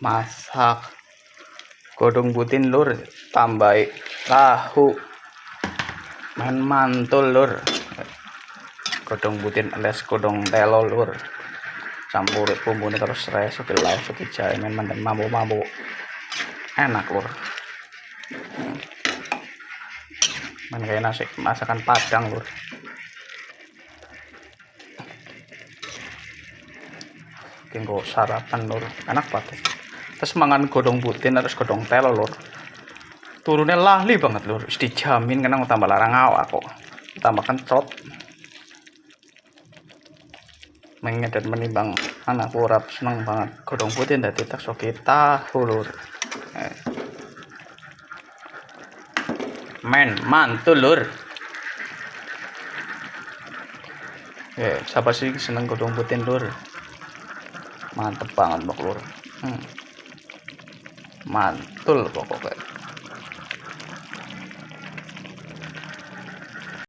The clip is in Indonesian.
masak godong butin lur, tambah tahu main mantul lur, godong butin alias godong telo lur, campur bumbune terus reso dilauk jahe main manten mambu enak lur. Main kayak nasi masakan Padang lur. Tinggal sarapan lur, enak banget. Terus mangan godong butin terus godong telo lur, turunnya lahli banget lur, dijamin kena tambah larang awak kok, tambah kencot mengedan menimbang anak urap seneng banget godong butin dadi tak soki tahu lur. Men mantul lur. Siapa sih seneng godong butin lur, mantep banget bok lur. Mantul pokoknya.